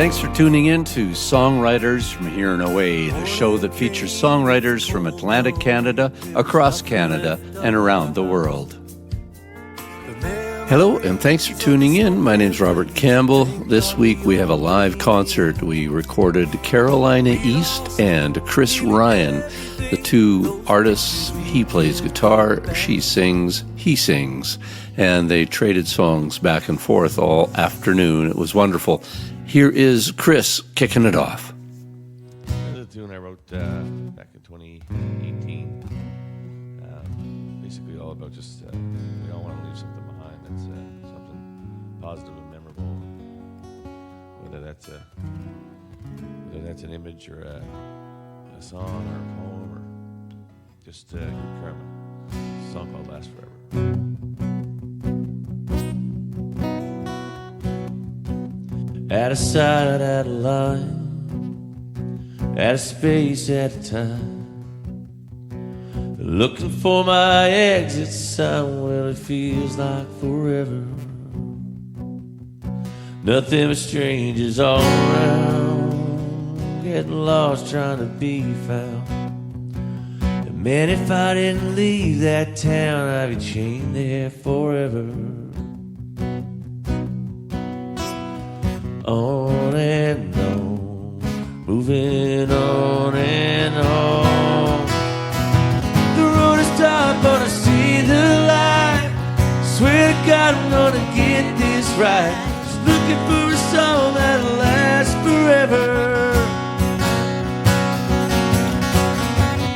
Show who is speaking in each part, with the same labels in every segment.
Speaker 1: thanks for tuning in to Songwriters from Here and Away, the show that features songwriters from Atlantic Canada, across Canada, and around the world. Hello, and thanks for tuning in. My name's Robert Campbell. This week we have a live concert. We recorded Carolina East and Chris Ryan, the two artists. He plays guitar, she sings, he sings. And they traded songs back and forth all afternoon. It was wonderful. Here is Chris kicking it off.
Speaker 2: This is a tune I wrote back in 2018. Basically all about just, we all want to leave something behind that's something positive and memorable. Whether that's an image or a song or a poem or just good karma. It's a song called Last Forever. At a side, at a line, at a space, at a time, looking for my exit sign. Well, it feels like forever. Nothing but strangers all around, getting lost trying to be found. And man, if I didn't leave that town, I'd be chained there forever. On and on, moving on and on. The road is dark, but I see the light. Swear to God I'm gonna get this right. Just looking for a song that'll last forever.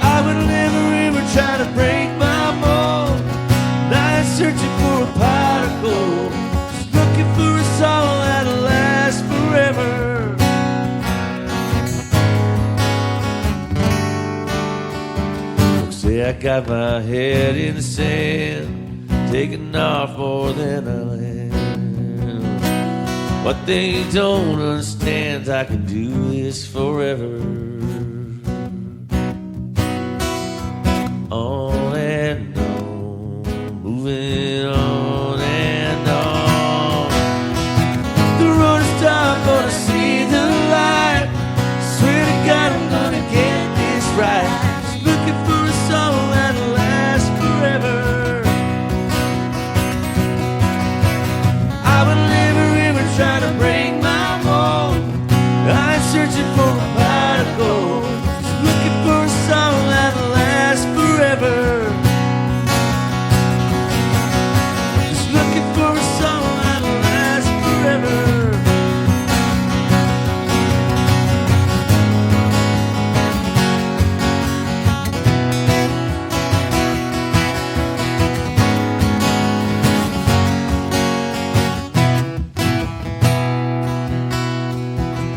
Speaker 2: I would never ever try to break my mold. I ain't searching for a pot of gold. Just looking for a song that'll last forever. Folks say I got my head in the sand, taking off more than I land. What they don't understand is I can do this forever. On and on, moving on and on. The road is dark, but I see the light. Swear to God I'm gonna get this right. Just looking for a song that'll last forever. I would never ever try to break my mold. I'm searching for a pot of gold. Just looking for a song that'll last forever. Just looking for a song that'll last forever.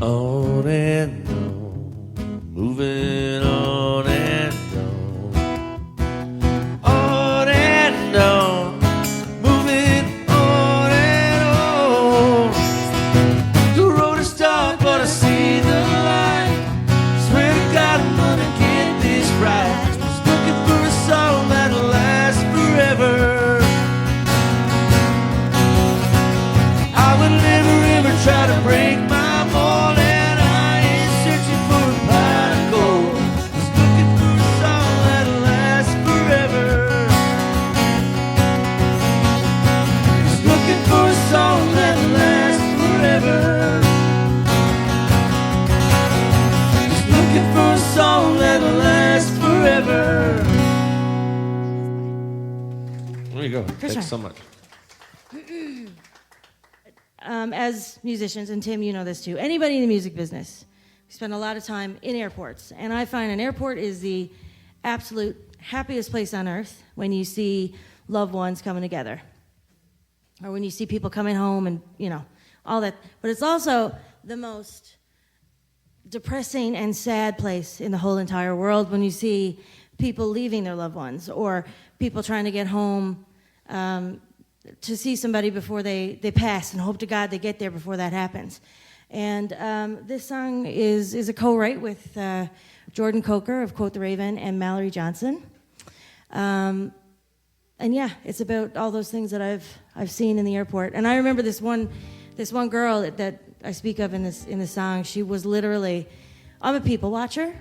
Speaker 2: On and on, moving on and on. On and on, moving on and on. The road is dark, but I see the light. Swear to God I'm gonna get this right. Just looking for a song that'll last forever. I would never ever try to break my mold, and I ain't searching for a pot of gold. Just looking for a song that'll last forever. Just looking for a song that'll last forever. Just looking for a song that'll last forever. There you go. Thanks so much.
Speaker 3: As musicians, and Tim, you know this too, anybody in the music business, we spend a lot of time in airports. And I find an airport is the absolute happiest place on earth when you see loved ones coming together. Or when you see people coming home and, you know, all that. But it's also the most depressing and sad place in the whole entire world when you see people leaving their loved ones or people trying to get home to see somebody before they pass and hope to God they get there before that happens. And this song is a co-write with Jordan Coker of Quote the Raven and Mallory Johnson. And yeah, it's about all those things that I've seen in the airport. And I remember this one girl that I speak of in the song, she was literally, I'm a people watcher,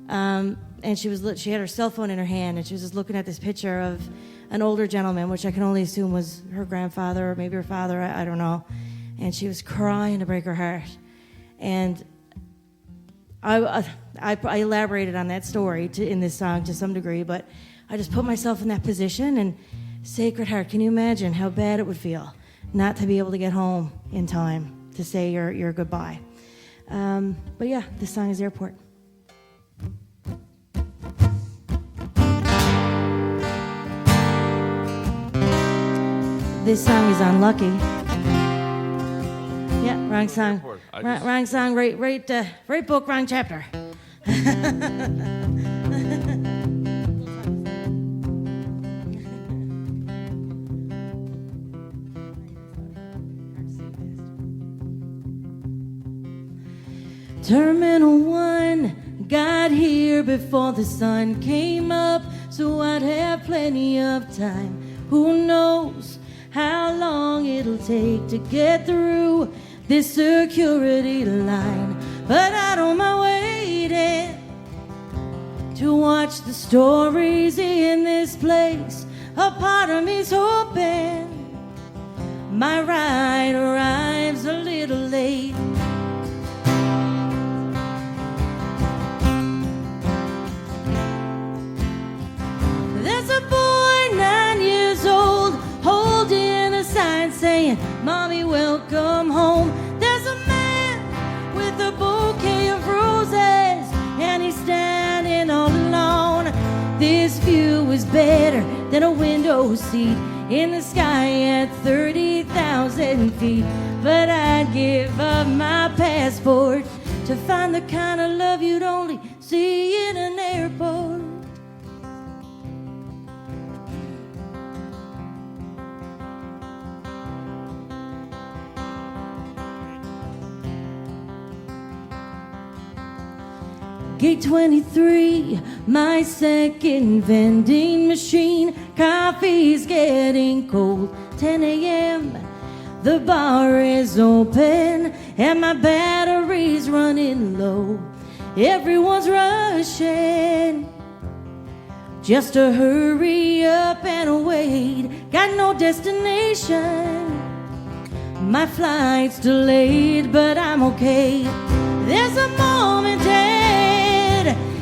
Speaker 3: and she had her cell phone in her hand, and she was just looking at this picture of an older gentleman, which I can only assume was her grandfather or maybe her father, I don't know, and she was crying to break her heart. And I elaborated on that story in this song to some degree, but I just put myself in that position, and Sacred Heart, can you imagine how bad it would feel not to be able to get home in time to say your goodbye? But yeah, this song is Airport. This song is Unlucky. Yeah, wrong song. Wrong song, right book, wrong chapter. Terminal 1 got here before the sun came up, so I'd have plenty of time. Who knows how long it'll take to get through this security line, but I don't mind waiting to watch the stories in this place. A part of me's hoping my ride arrives a little late. There's a boy 9 years old holding a sign saying, "Mommy, welcome home." There's a man with a bouquet of roses, and he's standing all alone. This view is better than a window seat in the sky at 30,000 feet. But I'd give up my passport to find the kind of love you'd only see in an airport. Gate 23, my second vending machine. Coffee's getting cold, 10 a.m. The bar is open and my battery's running low. Everyone's rushing just to hurry up and wait. Got no destination, my flight's delayed, but I'm okay. There's a moment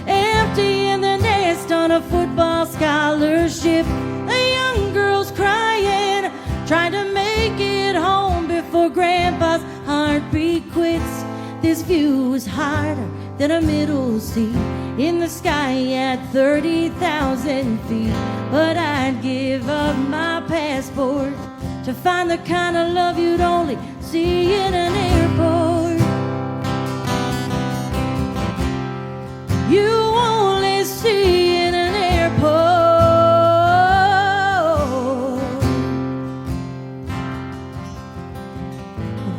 Speaker 3: empty in the nest on a football scholarship. A young girl's crying, trying to make it home before Grandpa's heartbeat quits. This view is harder than a middle seat in the sky at 30,000 feet. But I'd give up my passport to find the kind of love you'd only see in an airport. You only see in an airport.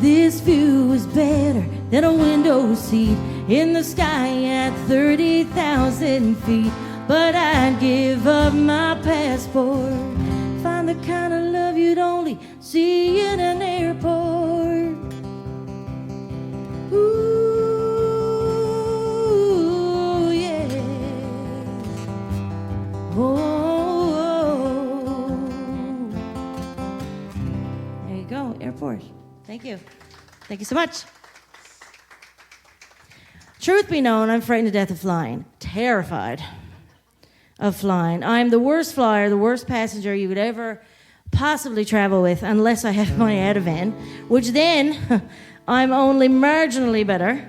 Speaker 3: This view is better than a window seat in the sky at 30,000 feet. But I'd give up my passport, find the kind of love you'd only see in an airport. Ooh. Oh, there you go, airport. Thank you. Thank you so much. Truth be known, I'm frightened to death of flying. Terrified of flying. I'm the worst flyer, the worst passenger you could ever possibly travel with, unless I have my Ativan, which then I'm only marginally better.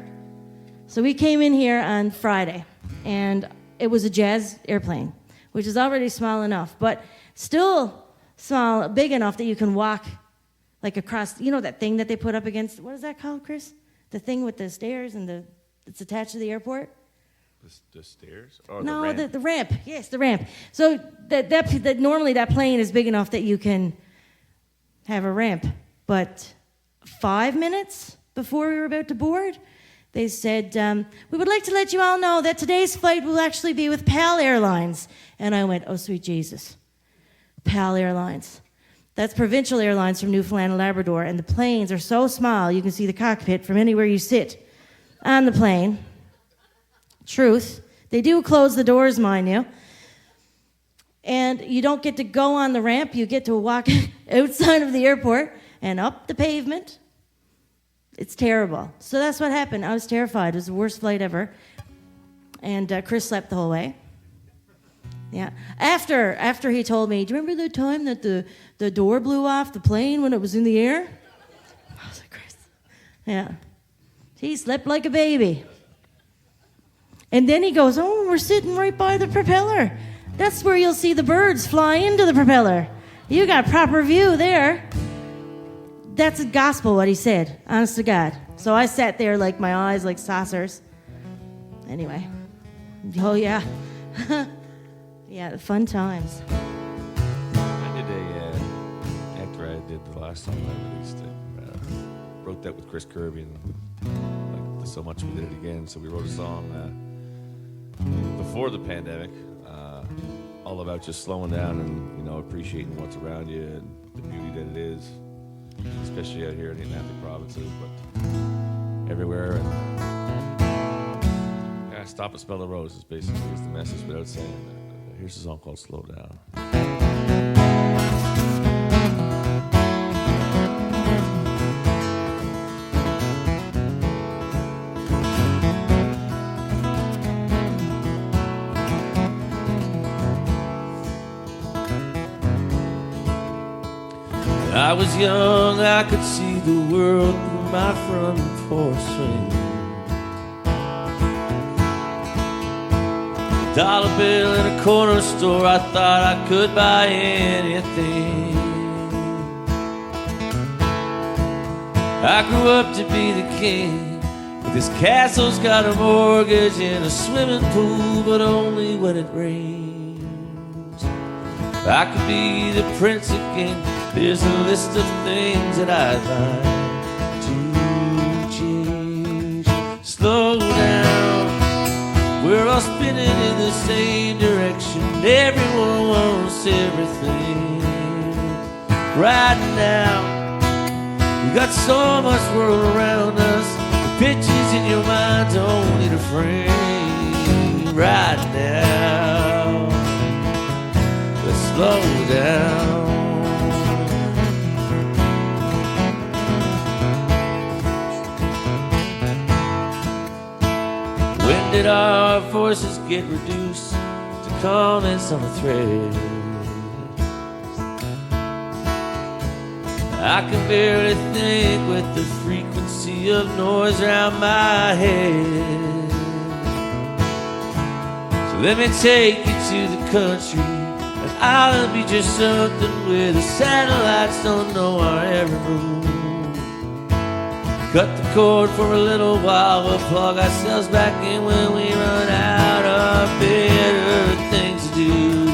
Speaker 3: So we came in here on Friday, and it was a Jazz airplane, which is already small enough, but still small, big enough that you can walk like across, you know that thing that they put up against, what is that called, Chris? The thing with the stairs and it's attached to the airport?
Speaker 2: The stairs? Oh,
Speaker 3: no,
Speaker 2: the ramp.
Speaker 3: The ramp. Yes, the ramp. So that normally that plane is big enough that you can have a ramp. But 5 minutes before we were about to board, they said, we would like to let you all know that today's flight will actually be with PAL Airlines. And I went, oh, sweet Jesus. PAL Airlines. That's Provincial Airlines from Newfoundland and Labrador, and the planes are so small you can see the cockpit from anywhere you sit on the plane. Truth. They do close the doors, mind you. And you don't get to go on the ramp. You get to walk outside of the airport and up the pavement. It's terrible. So that's what happened. I was terrified. It was the worst flight ever. And Chris slept the whole way. Yeah. After he told me, do you remember the time that the door blew off the plane when it was in the air? I was like, Chris. Yeah. He slept like a baby. And then he goes, oh, we're sitting right by the propeller. That's where you'll see the birds fly into the propeller. You got proper view there. That's gospel what he said, honest to God. So I sat there like my eyes like saucers. Anyway. Oh, yeah. Yeah, the fun times.
Speaker 2: I did after I did the last song I released, I wrote that with Chris Kirby, and like so much we did it again. So we wrote a song before the pandemic, all about just slowing down and appreciating what's around you and the beauty that it is, especially out here in the Atlantic provinces, but everywhere. And stop and smell the roses basically is the message without saying that. Here's a song called Slow Down. When I was young, I could see the world through my front porch swing. Dollar bill in a corner store, I thought I could buy anything. I grew up to be the king, but this castle's got a mortgage and a swimming pool, but only when it rains. I could be the prince again. There's a list of things that I'd like to change. Slow down. We're all spinning in the same direction. Everyone wants everything right now. We got so much world around us. The pictures in your mind don't need a frame right now. Let's slow down. When did our voices get reduced to comments on a thread? I can barely think with the frequency of noise around my head. So let me take you to the country, and I'll be just something where the satellites don't know our every move. Cut the cord for a little while, we'll plug ourselves back in when we run out of better things to do.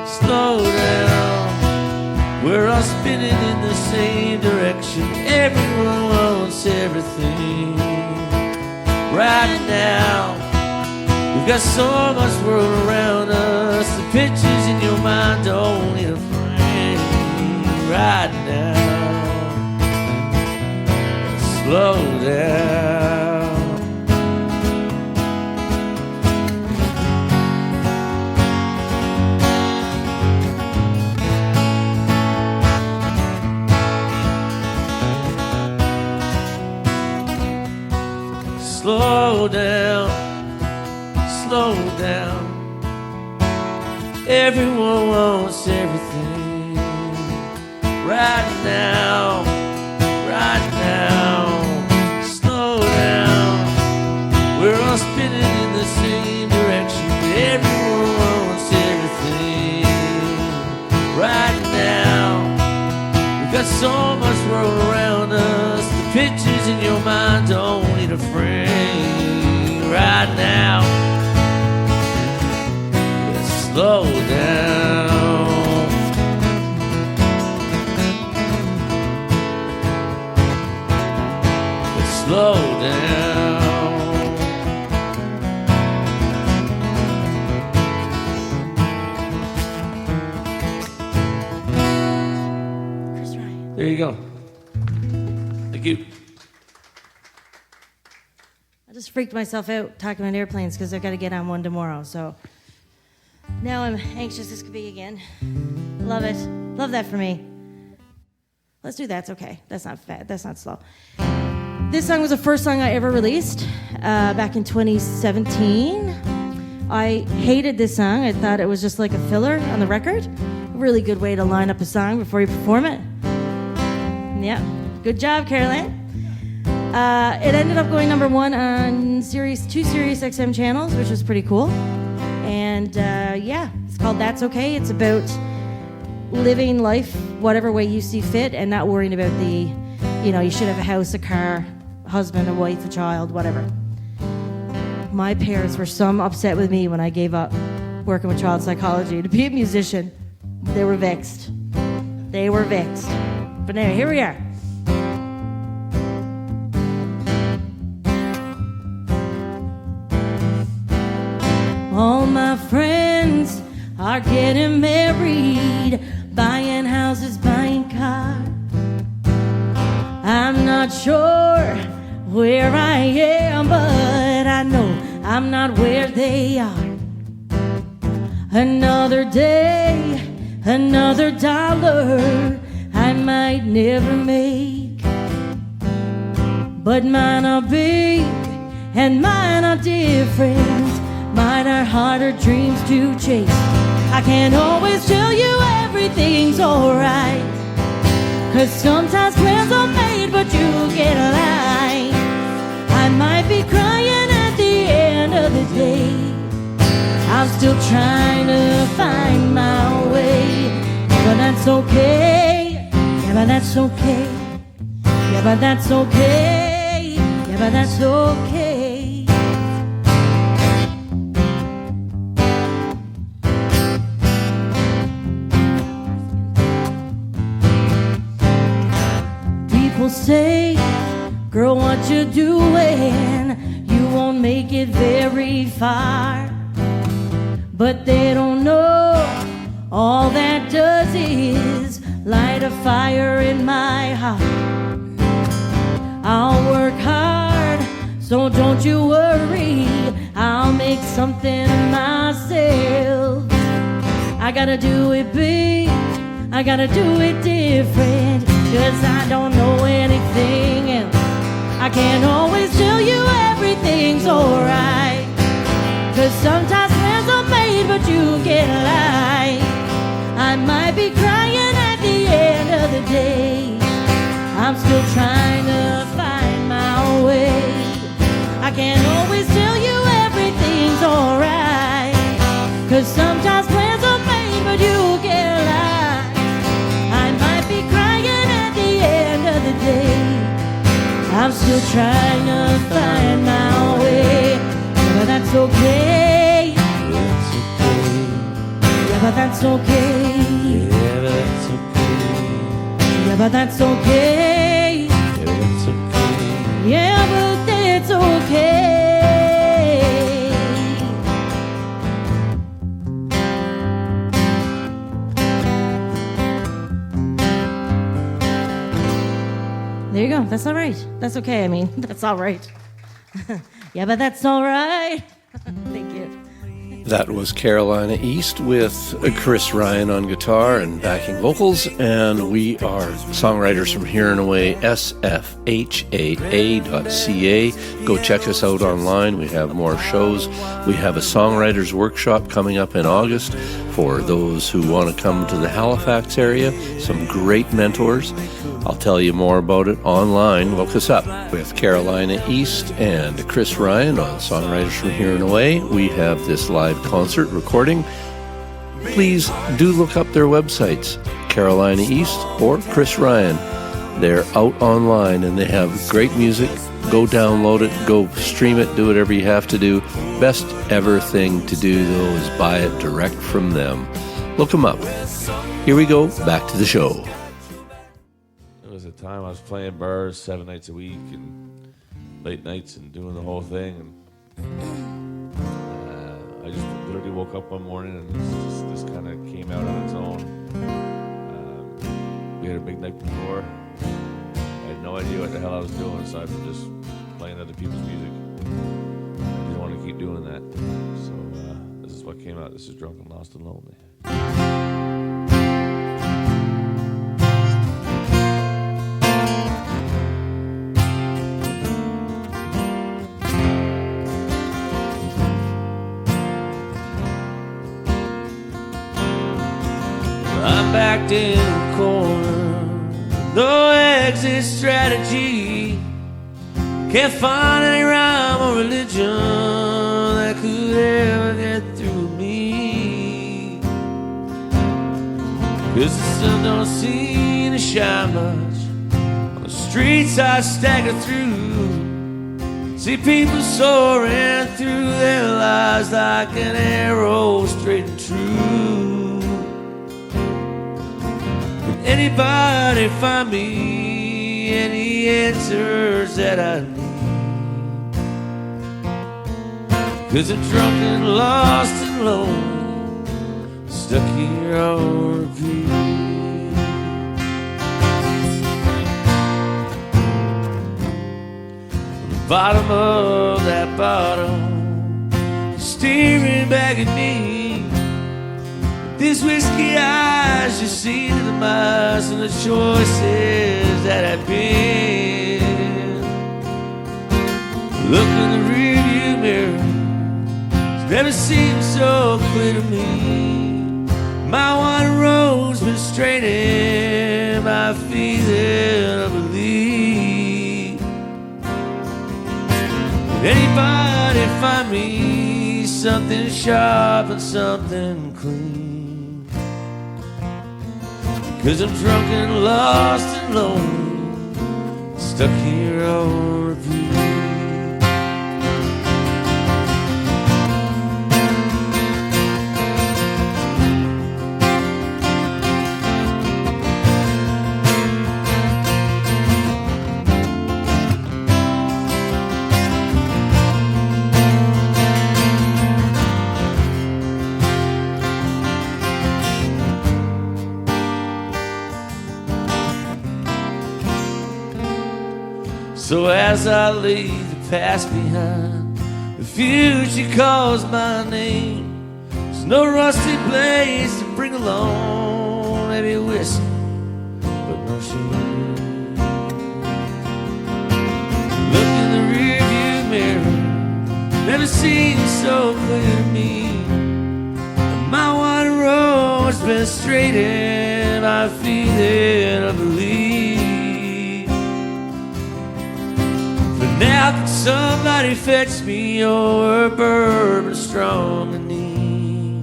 Speaker 2: Slow down, we're all spinning in the same direction. Everyone wants everything right now. We've got so much world around us. The pictures in your mind don't need a frame right now. Slow down. Slow down, slow down. Everyone wants everything right now, right now. Slow down. We're all spinning in the same direction. Everyone wants everything right now. We've got so much world around us. The pictures in your mind don't need a frame right now. Let's slow down. Let's slow down. There you go. Thank you.
Speaker 3: I just freaked myself out talking about airplanes because I've got to get on one tomorrow. So now I'm anxious as could be again. Love it. Love that for me. Let's do That's Okay. That's not fat. That's not slow. This song was the first song I ever released back in 2017. I hated this song. I thought it was just like a filler on the record. A really good way to line up a song before you perform it. Yeah. Good job, Caroline. It ended up going number one on two Sirius XM channels, which was pretty cool. And yeah, it's called That's Okay. It's about living life whatever way you see fit and not worrying about you should have a house, a car, a husband, a wife, a child, whatever. My parents were some upset with me when I gave up working with child psychology to be a musician. They were vexed. They were vexed. But anyway, here we are. All my friends are getting married, buying houses, buying cars. I'm not sure where I am, but I know I'm not where they are. Another day, another dollar I might never make. But mine are big and mine are different. Mine are harder dreams to chase. I can't always tell you everything's alright, 'cause sometimes plans are made but you get a lie. I might be crying at the end of the day. I'm still trying to find my way. But that's okay. Yeah, but that's okay. Yeah, but that's okay. Yeah, but that's okay. People say, girl, what you doing? You won't make it very far. But they don't know all that does is light a fire in my heart. I'll work hard, so don't you worry. I'll make something of myself. I gotta do it big, I gotta do it different, 'cause I don't know anything else. I can't always tell you everything's alright, 'cause sometimes plans are made but you get a lie. I might be crying at the end of the day. I'm still trying to find my way. I can't always tell you everything's alright, 'cause sometimes plans are made but you get a lie. I might be crying at the end of the day. I'm still trying to find my way. But that's okay. Yeah, but that's okay.
Speaker 2: Yeah, but that's okay.
Speaker 3: Yeah, but that's okay.
Speaker 2: Yeah, but that's okay.
Speaker 3: Yeah, but that's okay. There you go. That's all right. That's okay. I mean, that's all right. Yeah, but that's all right. Thank you.
Speaker 1: That was Carolina East with Chris Ryan on guitar and backing vocals, and we are songwriters from Here and Away, sfhaa.ca. Go check us out online. We have more shows. We have a songwriters workshop coming up in August for those who want to come to the Halifax area. Some great mentors. I'll tell you more about it online. Look us up with Carolina East and Chris Ryan on Songwriters from Here and Away. We have this live concert recording. Please do look up their websites, Carolina East or Chris Ryan. They're out online and they have great music. Go download it, go stream it, do whatever you have to do. Best ever thing to do, though, is buy it direct from them. Look them up. Here we go, back to the show.
Speaker 2: There was a time I was playing bars 7 nights a week and late nights and doing the whole thing. And I just literally woke up one morning and this kind of came out on its own. We had a big night before. I had no idea what the hell I was doing aside from just playing other people's music. I didn't want to keep doing that. So this is what came out. This is Drunk and Lost and Lonely. I'm backed in a corner, no exit strategy. Can't find any rhyme or religion that could ever get through me. 'Cause the sun don't seem to shine much on the streets I stagger through. See people soaring through their lives like an arrow straight and true. Anybody find me any answers that I need? 'Cause I'm drunk and lost and lonely, stuck here on repeat. The bottom of that bottle, staring back at me. These whiskey eyes just see the demise and the choices that I've been. Look in the rearview mirror, it's never seemed so clear to me. My one road's been straining my feeling of belief. Did anybody find me something sharp and something clean? 'Cause I'm drunk and lost and lonely, stuck here on repeat. So as I leave the past behind, the future calls my name. There's no rusty place to bring along, maybe whiskey, but no shame. Look in the rearview mirror, never seemed so clear to me. My one road's been straightened by feeling of belief. Now can somebody fetch me your bourbon strong and neat?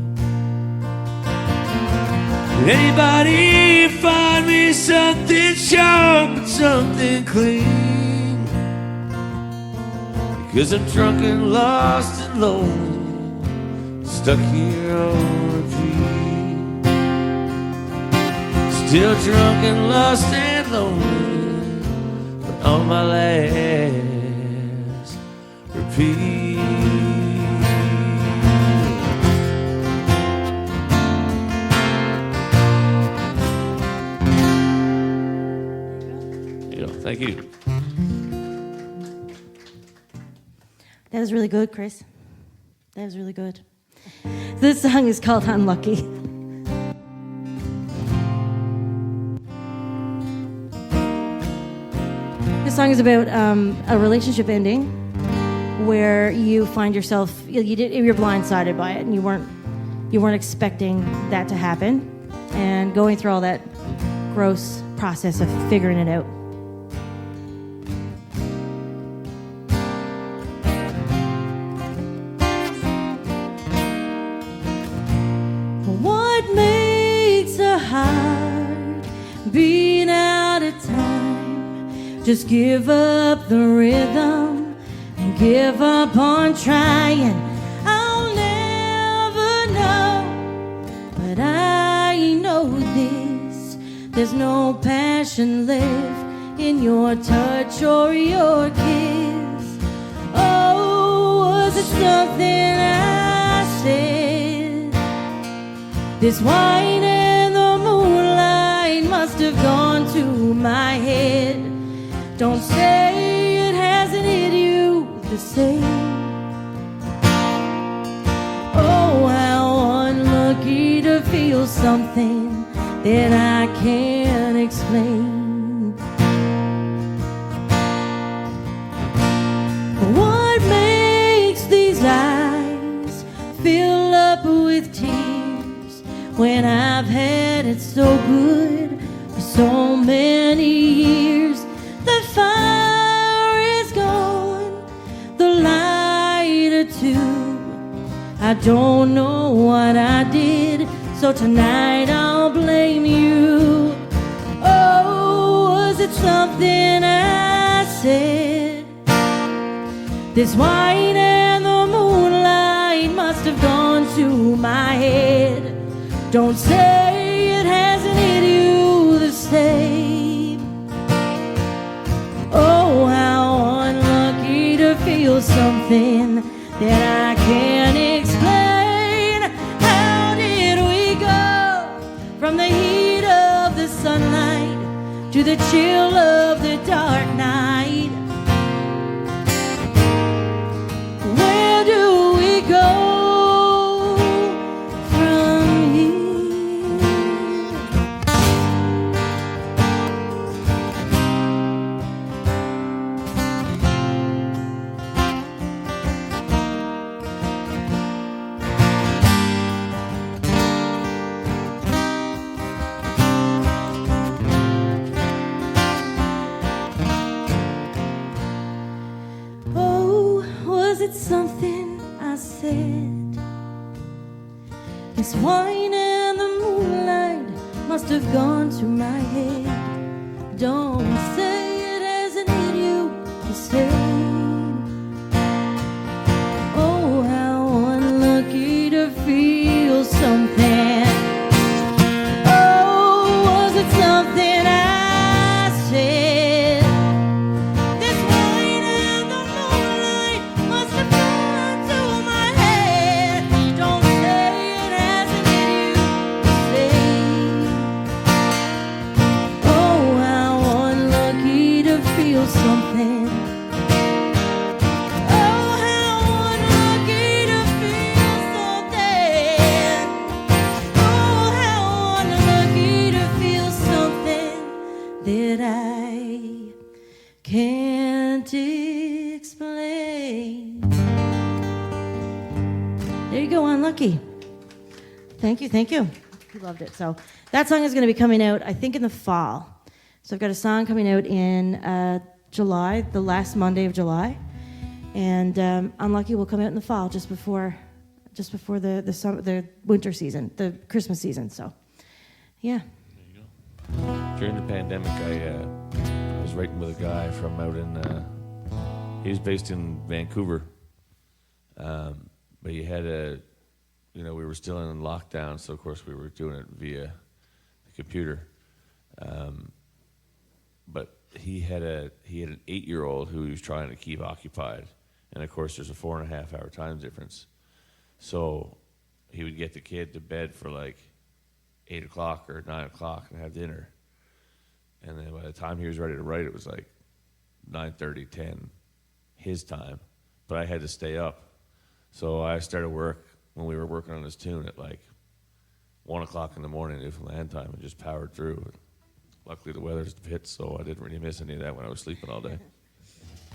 Speaker 2: Did anybody find me something sharp and something clean? Because I'm drunk and lost and lonely, stuck here on repeat. Still drunk and lost and lonely, but on my last repeat. Yeah, thank you.
Speaker 3: That was really good, Chris. That was really good. This song is called Unlucky. This song is about a relationship ending where you find yourself, you're blindsided by it, and you weren't expecting that to happen, and going through all that gross process of figuring it out. What makes a heart beat out of time? Just give up the rhythm and give up on trying. I'll never know, but I know this: there's no passion left in your touch or your kiss. Oh, was it something I said? This wine and the moonlight must have gone to my head. Don't say it hasn't hit you the same. Oh, how unlucky to feel something that I can't explain. What makes these eyes fill up with tears when I've had it so good for so many years? The fire is gone, the lighter too. I don't know what I did, so tonight I'll blame you. Oh, was it something I said? This wine and the moonlight must have gone to my head. Don't say it hasn't hit you the same. Oh, how unlucky to feel something that I can't explain. How did we go from the heat of the sunlight to the chill of the dark night? Where do we go from here? Oh, was it something I said? This wine and the moonlight must have gone to my head. Don't say it hasn't hit you the same. Oh, how unlucky to feel something. Oh, was it something I said? This wine and the moonlight must have gone to my head. Don't say it hasn't hit you the same. Oh, how unlucky to feel something. Oh, how unlucky to feel something. Oh, how unlucky to feel something that I can't explain. There you go, Unlucky. Thank you, thank you. You loved it. So that song is going to be coming out, I think, in the fall. So I've got a song coming out in July, the last Monday of July, and Unlucky will come out in the fall, just before the summer, the winter season, the Christmas season. So, yeah.
Speaker 2: During the pandemic, I was writing with a guy from out in, he was based in Vancouver, but he had we were still in lockdown, so of course we were doing it via the computer. But he had an 8-year-old who he was trying to keep occupied, and of course there's a 4.5 hour time difference. So he would get the kid to bed for like 8 o'clock or 9 o'clock and have dinner. And then by the time he was ready to write, it was like 9:30, 10 his time. But I had to stay up. So I started work when we were working on this tune at like 1 o'clock in the morning Newfoundland time and just powered through. Luckily the weather's hit, so I didn't really miss any of that when I was sleeping all day.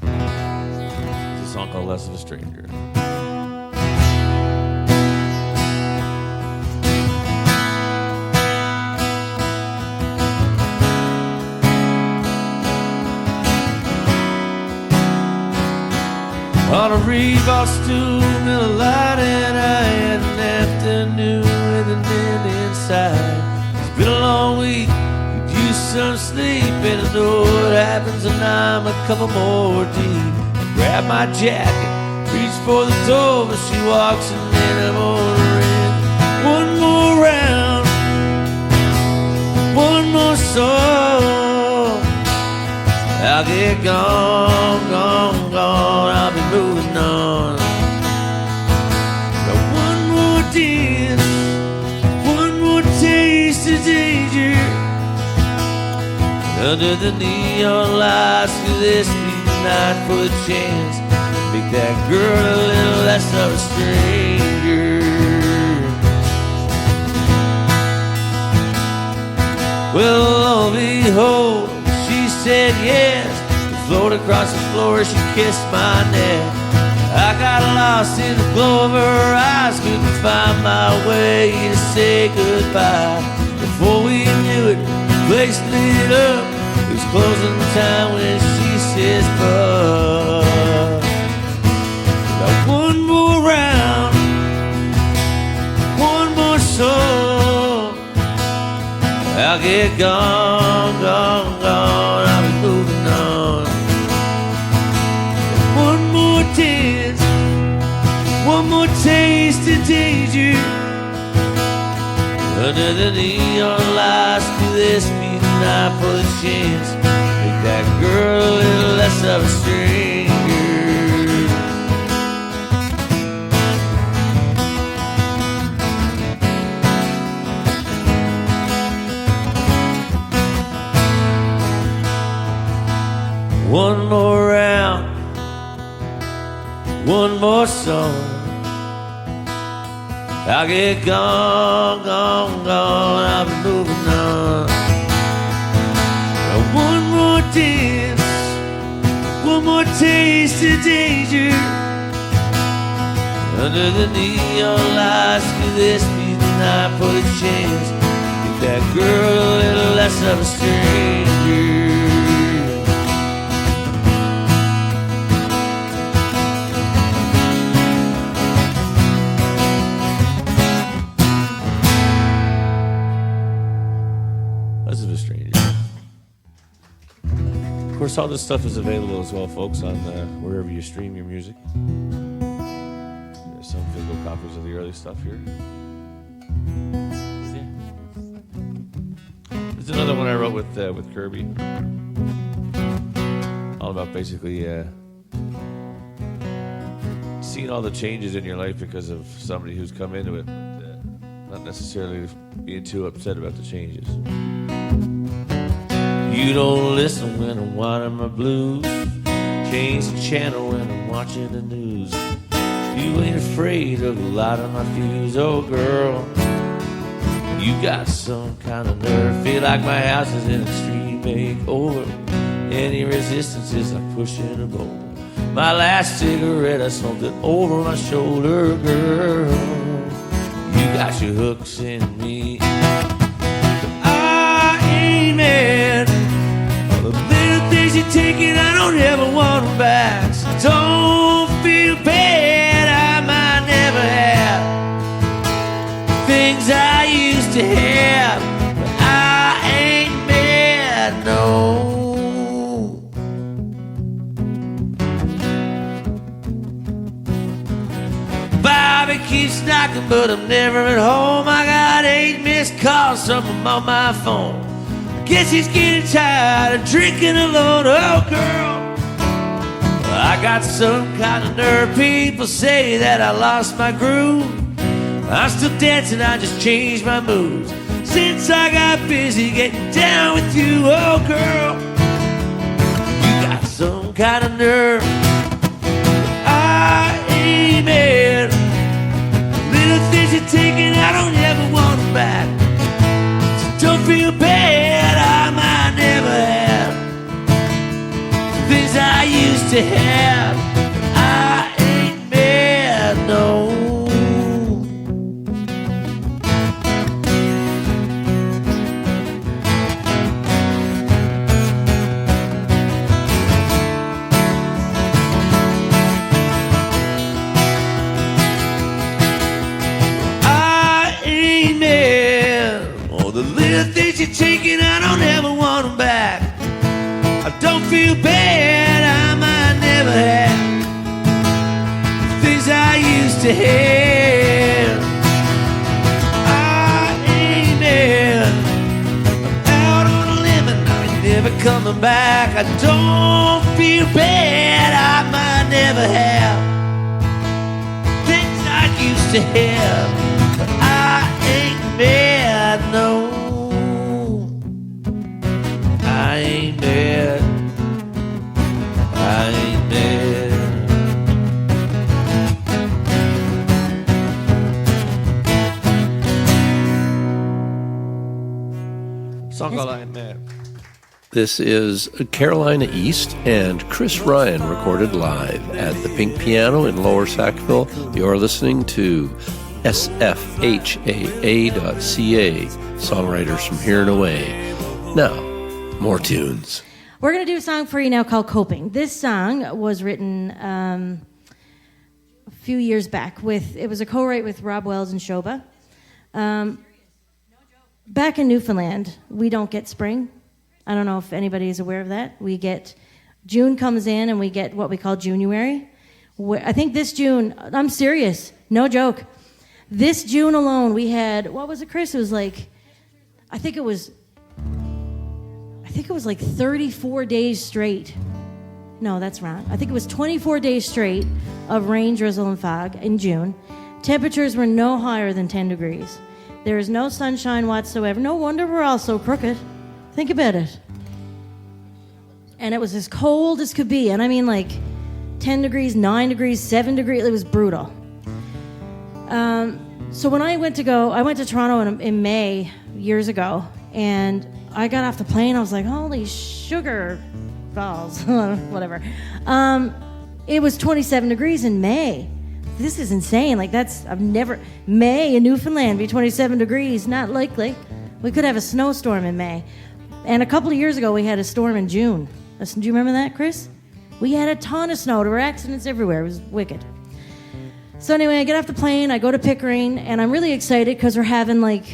Speaker 2: It's a song called Less of a Stranger. On a rebar stool in the light, and I had an afternoon with an end inside. It's been a long week, could use some sleep, and I know what happens when I'm a couple more deep. I grab my jacket, reach for the door, but she walks and then I'm on her in. One more round, one more song. I'll get gone, gone, gone, I'll be moving on. Got one more dance, one more taste of danger. Under the neon lights, could this be the night for the chance to make that girl a little less of a stranger? Well, lo and behold, she said yes. We floated across the floor, she kissed my neck. I got lost in the glow of her eyes, couldn't find my way to say goodbye. Before we knew it, the place lit up. It was closing time when she says, "But got one more round, one more song. I'll get gone, gone, gone. I'll be moving on. One more dance, one more taste of danger. Under the neon lights, could this be the night for the chance? Make that girl a little less of a stranger." One more round, one more song. I'll get gone, gone, gone. I'll be moving on. One more dance, one more taste of danger. Under the neon lights, could this be the night for the chance? Make that girl a little less of a stranger. Of course, all this stuff is available as well, folks, on wherever you stream your music. There's some physical copies of the early stuff here. Yeah. There's another one I wrote with Kirby. All about basically seeing all the changes in your life because of somebody who's come into it, but not necessarily being too upset about the changes. You don't listen when I'm whining my blues. Change the channel when I'm watching the news. You ain't afraid of the light on my fuse. Oh girl, you got some kind of nerve. Feel like my house is in a extreme makeover. Any resistance is like pushing a boulder. My last cigarette, I smoked it over my shoulder. Girl, you got your hooks in me. I ain't mad. The little things you're taking, I don't ever want them back. So don't feel bad, I might never have things I used to have, but I ain't mad, no. Bobby keeps knocking, but I'm never at home. I got 8 missed calls from him on my phone. Guess he's getting tired of drinking alone. Oh girl, I got some kind of nerve. People say that I lost my groove. I'm still dancing, I just changed my moves since I got busy getting down with you. Oh girl, you got some kind of nerve. I ain't mad. Little things you're taking, I don't ever want them back. So don't feel bad, I might never have things I used to have. I ain't mad, no. The things you're taking, I don't ever want them back. I don't feel bad, I might never have things I used to have. I ain't mad. I'm out on a limb and I ain't never coming back. I don't feel bad, I might never have things I used to have, but I ain't mad, no. I ain't Song called I Am Mad.
Speaker 1: This is Carolina East and Chris Ryan recorded live at the Pink Piano in Lower Sackville. You're listening to sfhaa.ca, songwriters from here and away. Now, more tunes.
Speaker 3: We're going to do a song for you now called Coping. This song was written a few years back. It was a co-write with Rob Wells and Shoba. Back in Newfoundland, we don't get spring. I don't know if anybody is aware of that. June comes in and we get what we call January. I think this June, I'm serious, no joke. This June alone, we had, what was it, Chris? It was like, I think it was like 34 days straight. No, that's wrong. I think it was 24 days straight of rain, drizzle, and fog in June. Temperatures were no higher than 10 degrees. There is no sunshine whatsoever. No wonder we're all so crooked. Think about it. And it was as cold as could be. And I mean like 10 degrees, 9 degrees, 7 degrees. It was brutal. So when I went to Toronto in May years ago, and I got off the plane, I was like, holy sugar balls, whatever. It was 27 degrees in May. This is insane. Like May in Newfoundland be 27 degrees, not likely. We could have a snowstorm in May. And a couple of years ago, we had a storm in June. Do you remember that, Chris? We had a ton of snow. There were accidents everywhere. It was wicked. So anyway, I get off the plane, I go to Pickering, and I'm really excited because we're having we're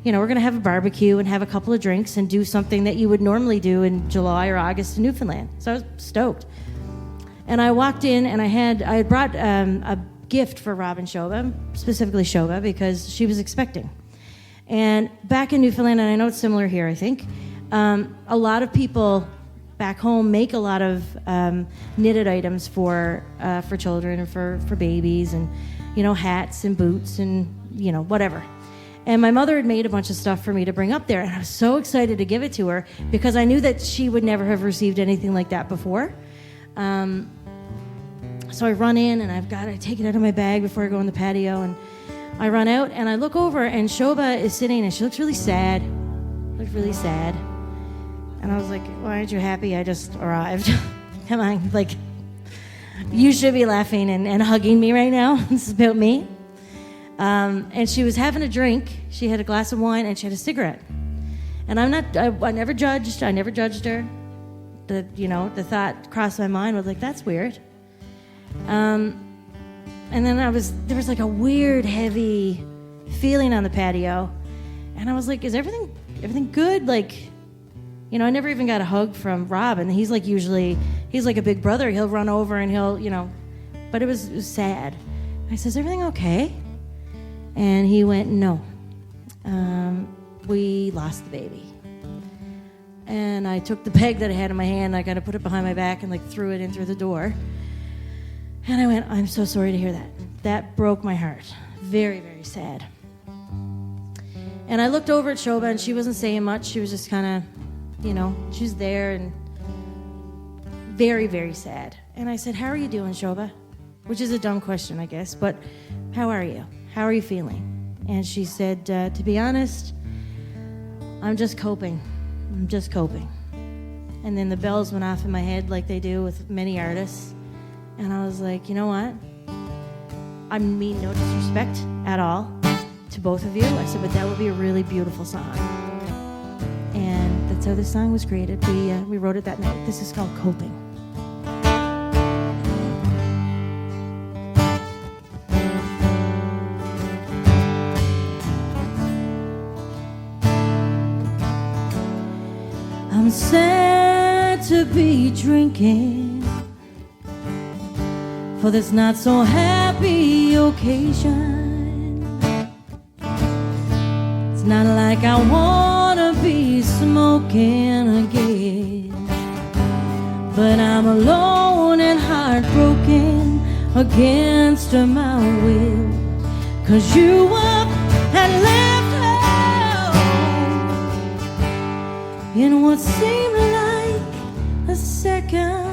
Speaker 3: going to have a barbecue and have a couple of drinks and do something that you would normally do in July or August in Newfoundland. So I was stoked. And I walked in and I had brought a gift for Rob and Shoba, specifically Shoba, because she was expecting. And back in Newfoundland, and I know it's similar here, I think, a lot of people back home make a lot of knitted items for children and for babies, and hats and boots and whatever. And my mother had made a bunch of stuff for me to bring up there, and I was so excited to give it to her because I knew that she would never have received anything like that before. So I run in and I take it out of my bag before I go on the patio, and I run out and I look over and Shoba is sitting and she looks really sad. And I was like, why aren't you happy? I just arrived. Come on, you should be laughing and hugging me right now. This is about me. And she was having a drink. She had a glass of wine and she had a cigarette. And I never judged. I never judged her. The thought crossed my mind. I was like, that's weird. And then there was a weird, heavy feeling on the patio. And I was like, is everything good? I never even got a hug from Rob, and he's like a big brother. He'll run over and but it was sad. I said, is everything okay? And he went, no. We lost the baby. And I took the bag that I had in my hand, I kind of put it behind my back and threw it in through the door. And I went, I'm so sorry to hear that. That broke my heart. Very, very sad. And I looked over at Shoba, and she wasn't saying much. She was just kind of, she was there and very, very sad. And I said, how are you doing, Shoba? Which is a dumb question, I guess, but how are you? How are you feeling? And she said, to be honest, I'm just coping. And then the bells went off in my head like they do with many artists. And I was like, you know what? I mean no disrespect at all to both of you. I said, but that would be a really beautiful song. And that's how this song was created. We wrote it that night. This is called Coping. I'm sad to be drinking for this not so happy occasion. It's not like I wanna be smoking again, but I'm alone and heartbroken against my will, 'cause you up and left home in what seemed like a second.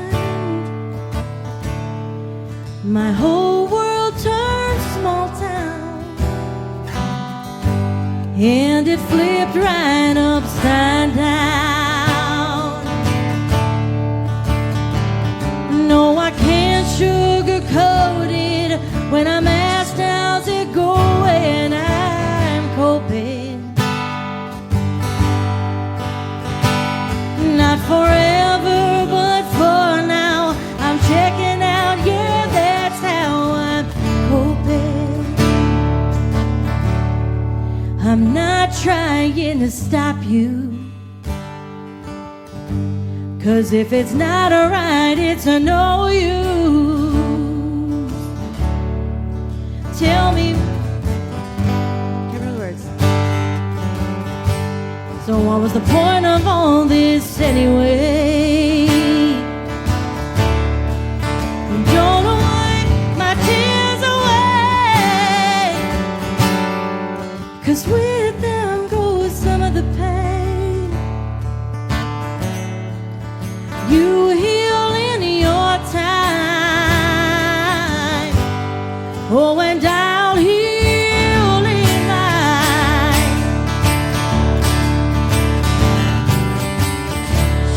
Speaker 3: My whole world turned small town and it flipped right upside down. No, I can't sugarcoat it when I'm asked how's it going. I'm coping. Not forever, but for now, I'm checking out. Yeah, that's how I'm coping. I'm not trying to stop you, 'cause if it's not alright, it's a no use. Tell me, can't remember the words. So what was the point of all this anyway? Don't wipe my tears away, 'cause with them goes some of the pain. You heal in your time, oh, and I'll heal in mine.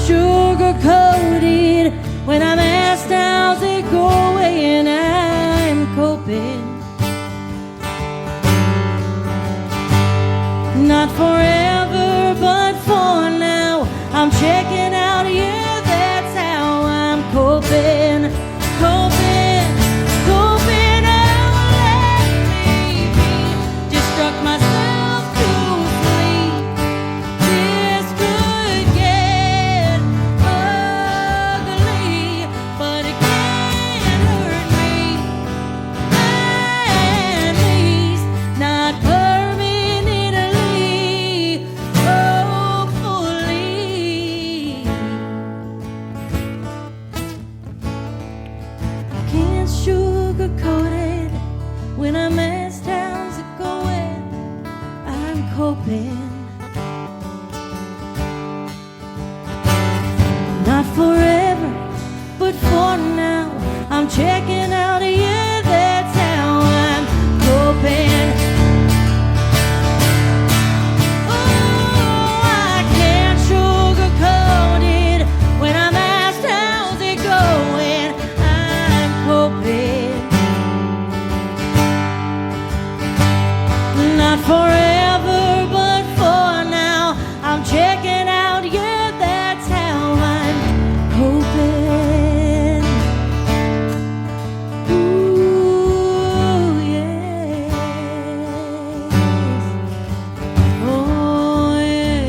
Speaker 3: Sugar-coated when I'm asked how's it going, I'm coping. Not forever, but for now, I'm checking out. Yeah, that's how I'm coping. Coping, coping. Oh, let me be. Just struck myself to sleep. This could get ugly, but it can't hurt me. At least not permanently. Hopefully. Can't sugarcoat it when I'm asked how's it going. I'm coping. Not forever, but for now, I'm checking out. Yeah, that's how I'm coping. Oh, I can't sugarcoat it when I'm asked how's it going. I'm coping. Not forever, but for now, I'm checking out. Yeah, that's how I'm coping. Ooh, yes. Oh, yeah.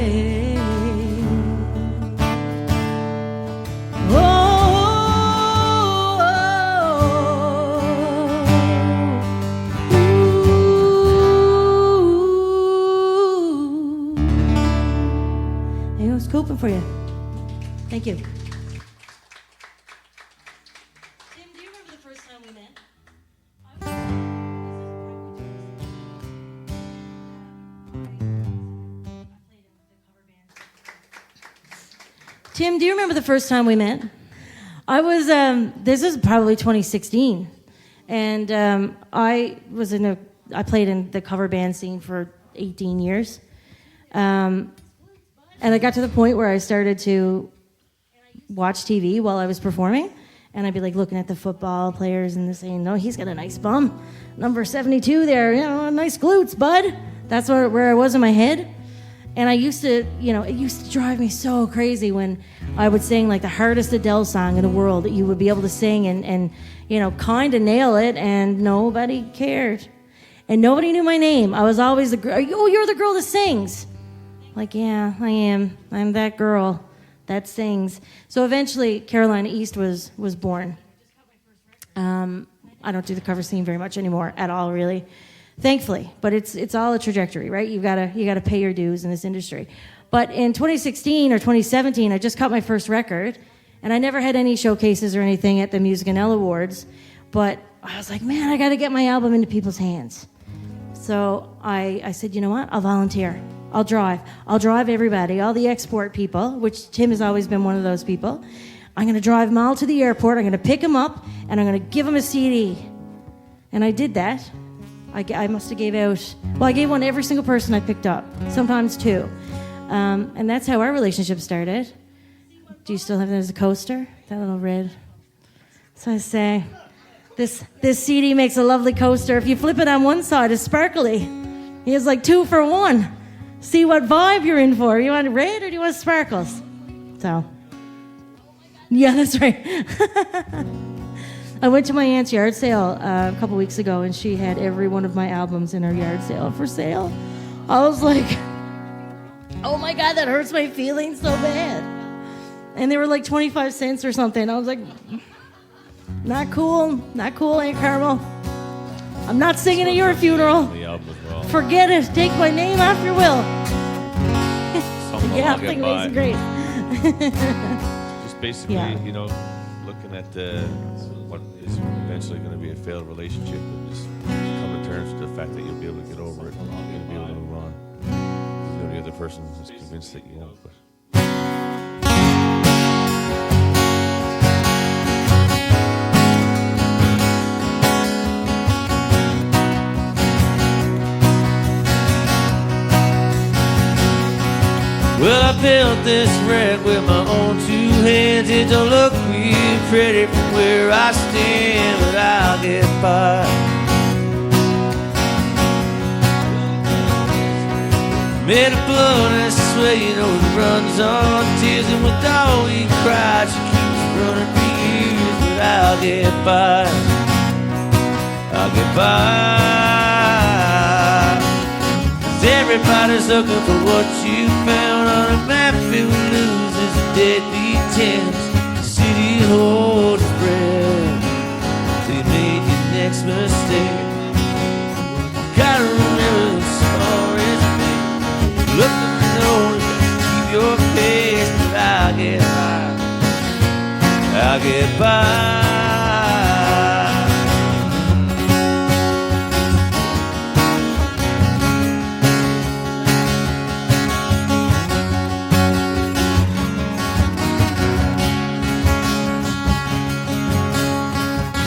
Speaker 3: Hey, I was coping for you. Thank you. Tim, do you remember the first time we met? Tim, do you remember the first time we met? I was, this is probably 2016. And I played in the cover band scene for 18 years. And I got to the point where I started to watch TV while I was performing. And I'd be like looking at the football players and saying, no, he's got a nice bum. Number 72 there, nice glutes, bud. That's where I was in my head. And I used to, it used to drive me so crazy when I would sing like the hardest Adele song in the world that you would be able to sing and kind of nail it, and nobody cared. And nobody knew my name. I was always the girl. Oh, you're the girl that sings. Like, yeah, I am. I'm that girl that sings. So eventually, Carolina East was born. I don't do the cover scene very much anymore at all, really. Thankfully, but it's all a trajectory, right? You gotta pay your dues in this industry. But in 2016 or 2017, I just cut my first record, and I never had any showcases or anything at the Music and L Awards. But I was like, man, I gotta get my album into people's hands. So I said, you know what? I'll volunteer. I'll drive everybody, all the export people, which Tim has always been one of those people. I'm gonna drive them all to the airport. I'm gonna pick them up, and I'm gonna give them a CD. And I did that. I must have gave out, well, I gave one to every single person I picked up, sometimes two. And that's how our relationship started. Do you still have that as a coaster? That little red. So I say, this CD makes a lovely coaster. If you flip it on one side, it's sparkly. He has like 2 for 1. See what vibe you're in for. You want red or do you want sparkles? So, yeah, that's right. I went to my aunt's yard sale a couple weeks ago, and she had every one of my albums in her yard sale for sale. I was like, oh my God, that hurts my feelings so bad. And they were like 25 cents or something. I was like, not cool, Aunt Carmel. I'm not singing at your funeral. Forget it. Take my name off your will. Yeah, I think Amazing Grace.
Speaker 2: Just basically, you know, looking at what is eventually going to be a failed relationship, and just come to terms with the fact that you'll be able to get over it, and you'll be able to move on. You know, the other person is convinced that you won't. But well, I built this wreck with my own 2 hands. It don't look real pretty from where I stand, but I'll get by. Made of blood and sweat, you know it runs on tears. And with all we cried, she keeps running for years, but I'll get by. I'll get by. Everybody's looking for what you found on a map. It will lose as a deadbeat tends. The city holds its breath till you made your next mistake. Gotta remember the stories made. Look at the nose, keep your pace, but I'll get by. I'll get by.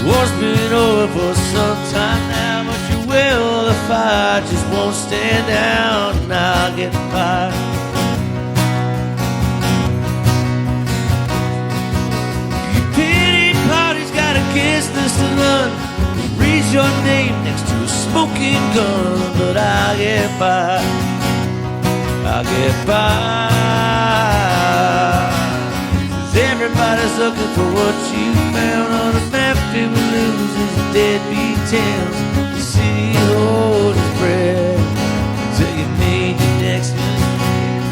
Speaker 2: War's been over for some time now, but your will, the fire just won't stand down, and I'll get by. Your pity party's got a guest list to run. Reads your name next to a smoking gun, but I'll get by. I'll get by. 'Cause everybody's looking for what you found on a map. It will lose as a deadbeat towns. The city holds its breath until you made your next mistake.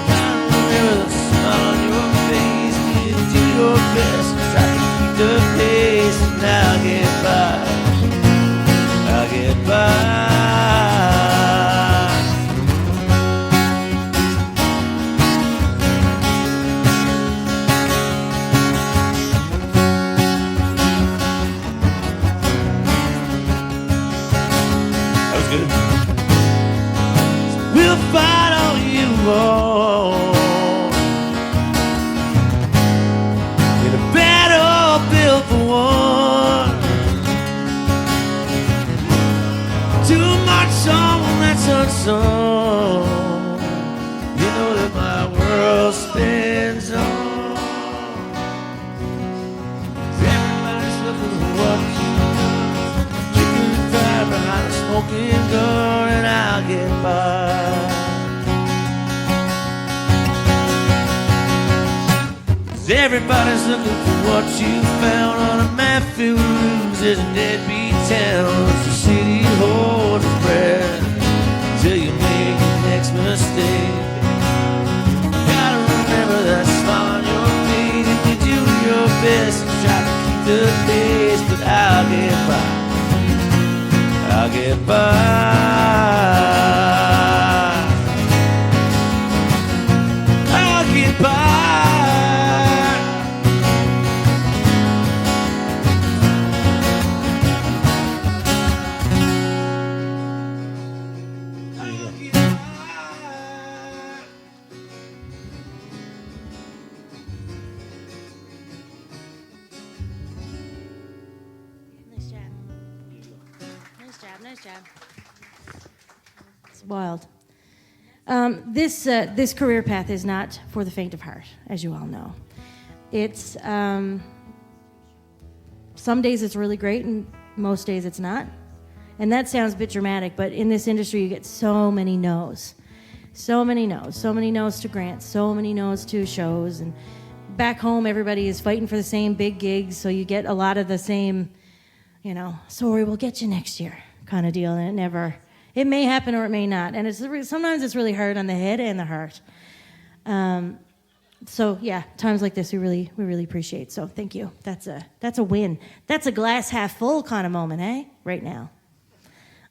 Speaker 2: Gotta remember the smile on your face. You do your best and try to keep the pace, and I'll get by. I'll get by. We'll fight all you want in a battle built for one. Too much song that's unsung. You know that my world spins on. Everybody's looking for what you done. You can drive behind a smoking gun, and I'll get by. Everybody's looking for what you found on a map. It will lose as a deadbeat town. The city holds its breath till you make your next mistake. Gotta remember that smile on your face. If you do your best and try to keep the pace, but I'll get by. I'll get by. I'll get by.
Speaker 3: Nice job. Nice job. Nice job. It's wild. This career path is not for the faint of heart, as you all know. It's some days it's really great, and most days it's not. And that sounds a bit dramatic, but in this industry you get so many no's. So many no's. So many no's to grants. So many no's to shows. And back home everybody is fighting for the same big gigs, so you get a lot of the same, sorry, we'll get you next year kind of deal. And it may happen or it may not. And sometimes it's really hard on the head and the heart. So yeah, times like this we really appreciate. So thank you. That's a win. That's a glass half full kind of moment, eh? Right now.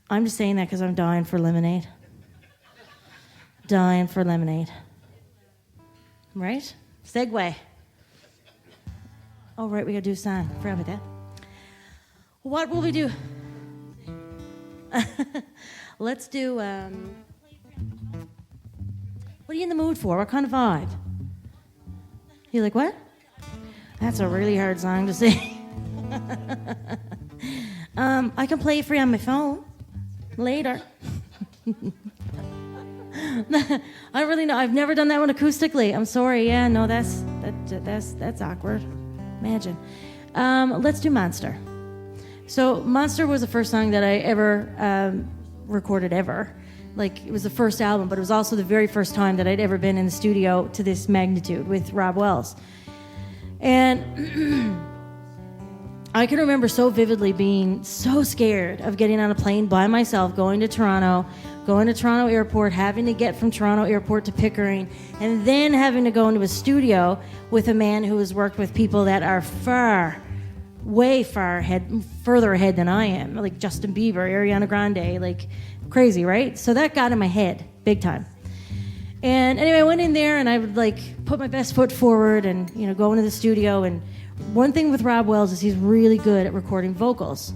Speaker 3: I'm just saying that because I'm dying for lemonade. Dying for lemonade. Right? Segue. Oh, right, we gotta do a sign. Forgot about that. What will we do? Let's do, what are you in the mood for? What kind of vibe? You like, what? That's a really hard song to sing. I can play it for you on my phone later. I don't really know. I've never done that one acoustically. I'm sorry. Yeah, no, that's awkward. Imagine. Let's do Monster. So Monster was the first song that I ever recorded ever. Like, it was the first album, but it was also the very first time that I'd ever been in the studio to this magnitude with Rob Wells. And I can remember so vividly being so scared of getting on a plane by myself, going to Toronto Airport, having to get from Toronto Airport to Pickering, and then having to go into a studio with a man who has worked with people that are way further ahead than I am, like Justin Bieber, Ariana Grande, like crazy, right? So that got in my head big time. And anyway, I went in there and I would put my best foot forward and go into the studio. And one thing with Rob Wells is he's really good at recording vocals,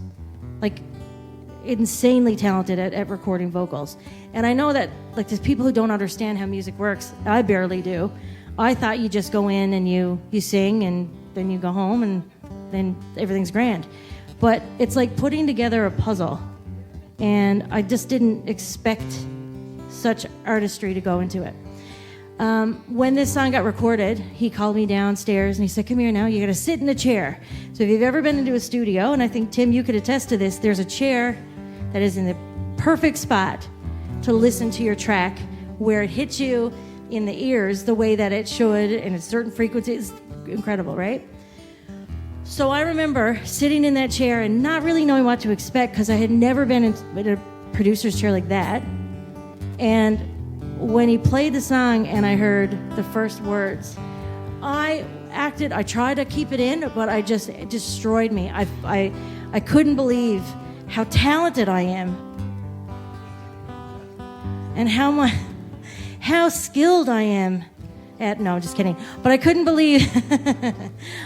Speaker 3: insanely talented at recording vocals. And I know that there's people who don't understand how music works. I barely do. I thought you just go in and you sing and then you go home and then everything's grand. But it's like putting together a puzzle. And I just didn't expect such artistry to go into it. When this song got recorded, he called me downstairs and he said, come here now, you gotta sit in a chair. So if you've ever been into a studio, and I think, Tim, you could attest to this, there's a chair that is in the perfect spot to listen to your track, where it hits you in the ears the way that it should, and at certain frequencies. Incredible, right? So I remember sitting in that chair and not really knowing what to expect, because I had never been in a producer's chair like that. And when he played the song and I heard the first words, I tried to keep it in, but it destroyed me. I couldn't believe how talented I am and how skilled I am no, just kidding. But I couldn't believe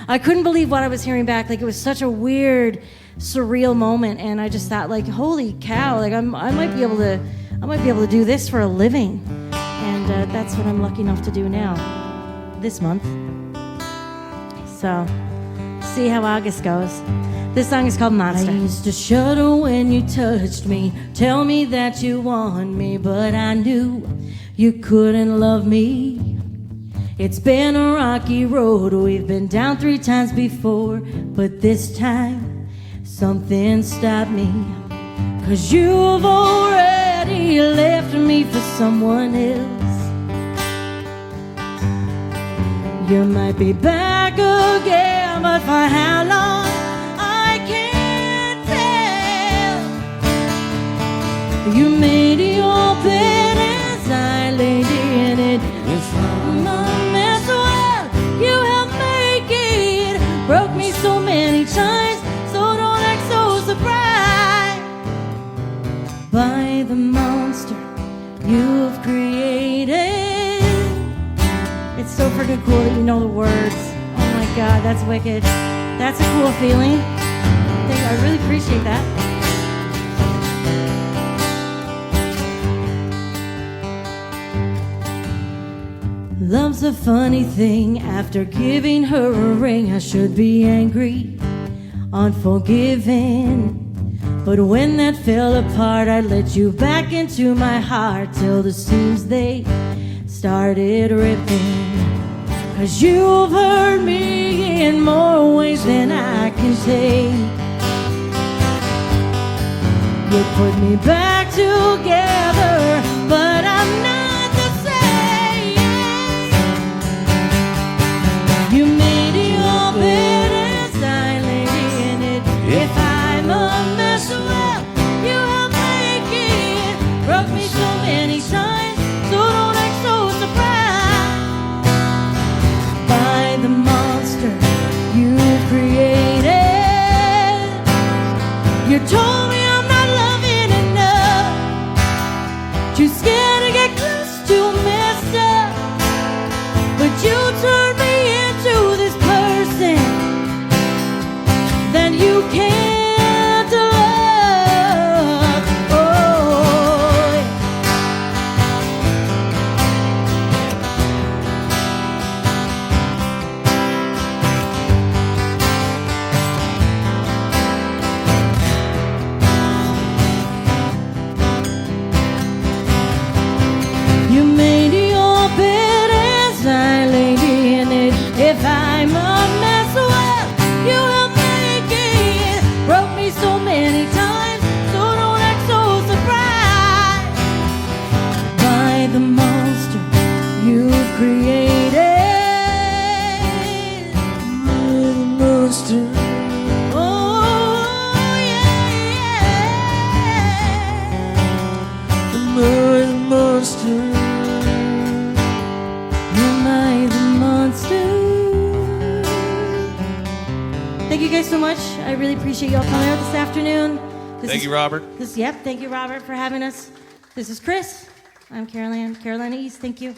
Speaker 3: what I was hearing back. It was such a weird, surreal moment, and I just thought, holy cow! I might be able to do this for a living, and that's what I'm lucky enough to do now, this month. So, see how August goes. This song is called Monster. I used to shudder when you touched me, tell me that you want me, but I knew you couldn't love me. It's been a rocky road, we've been down 3 times before, but this time something stopped me. 'Cause you've already left me for someone else. You might be back again, but for how long I can't tell. You made your bed as I laid in it. It's my mess, well, you helped make it. Broke me so many times, so don't act so surprised by the monster you've created. It's so freaking cool that you know the words. Oh my God, that's wicked. That's a cool feeling. I really appreciate that. Love's a funny thing. After giving her a ring, I should be angry, unforgiving. But when that fell apart, I let you back into my heart till the seams they started ripping. 'Cause you've hurt me in more ways than I can take. You put me back together, but I'm not the same. You made your bed as I lay in it. If I'm a mess, well, you helped make it. Broke me so many times, so don't act so surprised by the monster you created. You told me I'm not loving enough, too scared to get close, too messed up. But you turned me into this person that you can't love. Oh, you made your bed as I laid in it. If I'm a mess, well, you helped make it. Broke me so many times, so don't act so surprised by the monster you've created.
Speaker 2: Monster.
Speaker 3: Oh, yeah.
Speaker 2: Monster.
Speaker 3: Am I the monster? Thank you guys so much. I really appreciate y'all coming out this afternoon.
Speaker 4: Thank you, Robert.
Speaker 3: Yep, thank you, Robert, for having us. This is Chris. I'm Carolina East. Thank you.